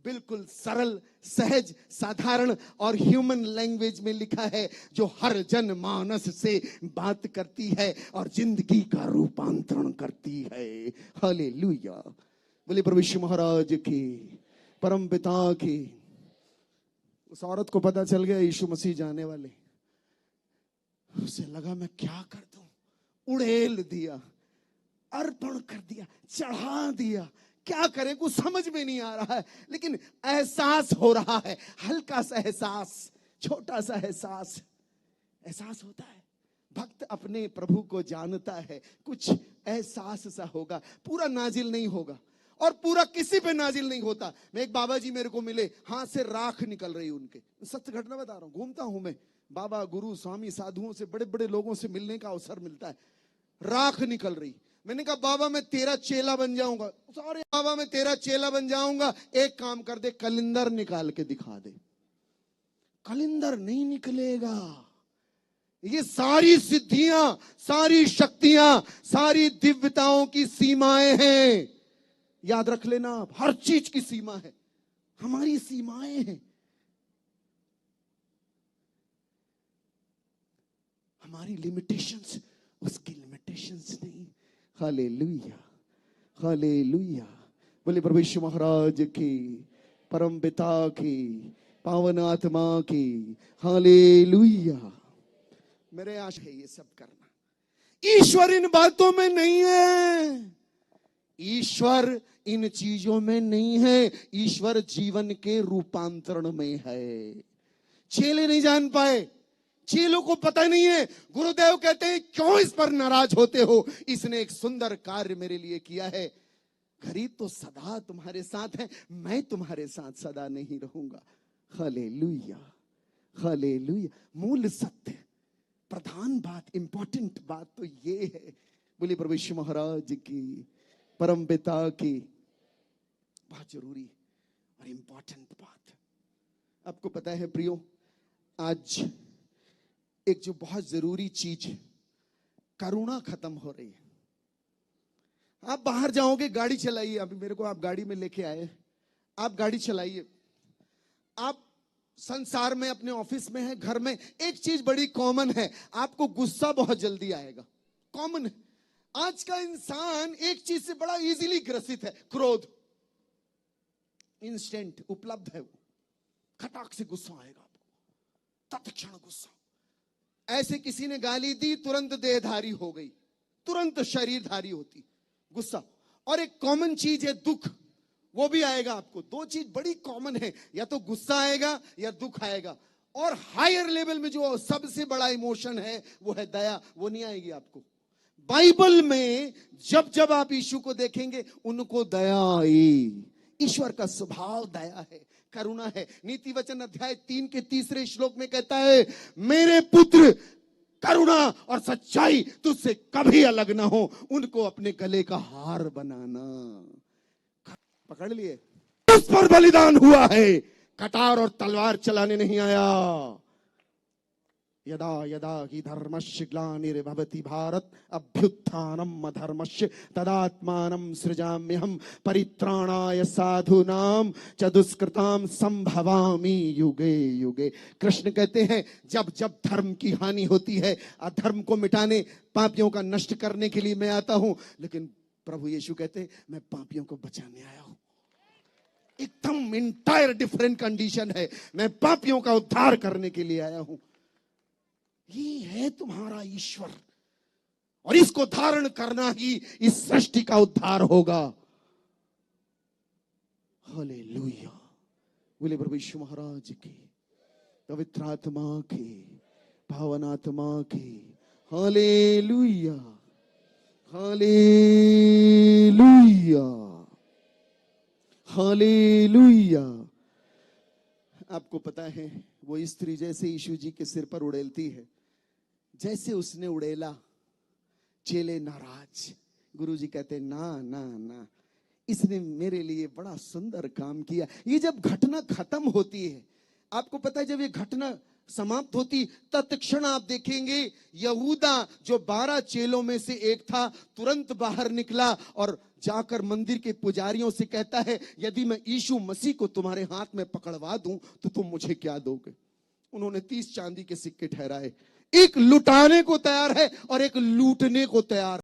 बिल्कुल सरल, सहज, साधारण और ह्यूमन लैंग्वेज में लिखा है, जो हर जन मानस से बात करती है और जिंदगी का रूपांतरण करती है। हालेलुया। बोले प्रभु यीशु महाराज की, परम पिता की। उस औरत को पता चल गया यीशु मसीह जाने वाले। उसे लगा मैं क्या कर दूं, उड़ेल दिया, अर्पण कर दिया, चढ़ा दिया, क्या करें कुछ समझ में नहीं आ रहा है। लेकिन एहसास हो रहा है, हल्का सा एहसास, छोटा सा एहसास होता है। भक्त अपने प्रभु को जानता है, कुछ एहसास सा होगा, पूरा नाजिल नहीं होगा और पूरा किसी पे नाजिल नहीं होता। मैं एक बाबा जी मेरे को मिले, हाथ से राख निकल रही उनके, सत्य घटना बता रहा हूं। घूमता हूं मैं, बाबा गुरु स्वामी साधुओं से, बड़े बड़े लोगों से मिलने का अवसर मिलता है। राख निकल रही, मैंने कहा बाबा मैं तेरा चेला बन जाऊंगा। अरे बाबा मैं तेरा चेला बन जाऊंगा, एक काम कर दे, कलिंदर निकाल के दिखा दे। कलिंदर नहीं निकलेगा। ये सारी सिद्धियां, सारी शक्तियां, सारी दिव्यताओं की सीमाएं हैं। याद रख लेना आप, हर चीज की सीमा है, हमारी सीमाएं हैं। हमारी लिमिटेशंस उसकी लिमिटेशंस नहीं। Hallelujah, hallelujah. बोले प्रभु यीशु महाराज की, परम पिता की, पावन आत्मा की। हालेलुया। मेरे आशा है ये सब करना। ईश्वर इन बातों में नहीं है, ईश्वर इन चीजों में नहीं है, ईश्वर जीवन के रूपांतरण में है। चेले नहीं जान पाए, चेलों को पता नहीं है। गुरुदेव कहते हैं क्यों इस पर नाराज होते हो, इसने एक सुंदर कार्य मेरे लिए किया है। गरीब तो सदा तुम्हारे साथ है, मैं तुम्हारे साथ सदा नहीं रहूंगा। Hallelujah, hallelujah. मूल सत्य, प्रधान बात, इंपॉर्टेंट बात तो ये है। बोलिए प्रभु यीशु महाराज की, परम पिता की। बहुत जरूरी और इंपॉर्टेंट बात। आपको पता है प्रियो, आज एक जो बहुत जरूरी चीज, करुणा खत्म हो रही है। आप बाहर जाओगे, गाड़ी चलाइए, अभी मेरे को आप गाड़ी में लेके आए, आप गाड़ी चलाइए, आप संसार में, अपने ऑफिस में है, घर में, एक चीज बड़ी कॉमन है, आपको गुस्सा बहुत जल्दी आएगा। कॉमन है, आज का इंसान एक चीज से बड़ा इजीली ग्रसित है, क्रोध। इंस्टेंट उपलब्ध है वो, खटाक से गुस्सा आएगा आपको, तत्क्षण गुस्सा। ऐसे किसी ने गाली दी, तुरंत देहधारी हो गई, तुरंत शरीरधारी होती गुस्सा। और एक कॉमन चीज है दुख, वो भी आएगा आपको। दो चीज बड़ी कॉमन है, या तो गुस्सा आएगा या दुख आएगा। और हायर लेवल में जो सबसे बड़ा इमोशन है वो है दया, वो नहीं आएगी आपको। बाइबल में जब जब आप यीशु को देखेंगे, उनको दया आई। ईश्वर का स्वभाव दया है, करुणा है। नीति वचन अध्याय 3 के 3 श्लोक में कहता है, मेरे पुत्र करुणा और सच्चाई तुझसे कभी अलग ना हो, उनको अपने गले का हार बनाना। पकड़ लिए, उस पर बलिदान हुआ है, कटार और तलवार चलाने नहीं आया। यदा यदा हि धर्मस्य ग्लानिर्भवति भारत अभ्युत्थानम् अधर्मस्य तदात्मानं सृजाम्यहम् परित्राणाय साधूनां च दुष्कृतां संभवामि युगे युगे। कृष्ण कहते हैं जब जब धर्म की हानि होती है, अधर्म को मिटाने, पापियों का नष्ट करने के लिए मैं आता हूं, लेकिन प्रभु यीशु कहते हैं मैं पापियों को बचाने आया हूं। एकदम इंटायर डिफरेंट कंडीशन है, मैं पापियों का उद्धार करने के लिए आया हूं। ये है तुम्हारा ईश्वर, और इसको धारण करना ही इस सृष्टि का उद्धार होगा। हालेलुया। बोले प्रभु यीशु महाराज की, पवित्र आत्मा की, पावन आत्मा की। Hallelujah, hallelujah, hallelujah. आपको पता है वो स्त्री जैसे यीशु जी के सिर पर उड़ेलती है, जैसे उसने उड़ेला, चेले नाराज। गुरुजी कहते ना ना ना, इसने मेरे लिए बड़ा सुंदर काम किया। ये जब घटना खत्म होती है, आपको पता है जब ये घटना समाप्त होती, तत्क्षण आप देखेंगे यहूदा जो 12 चेलों में से एक था, तुरंत बाहर निकला और जाकर मंदिर के पुजारियों से कहता है, यदि मैं यीशु मसीह को तुम्हारे हाथ में पकड़वा दूं तो तुम मुझे क्या दोगे? उन्होंने 30 चांदी के सिक्के ठहराए। एक लुटाने को तैयार है और एक लूटने को तैयार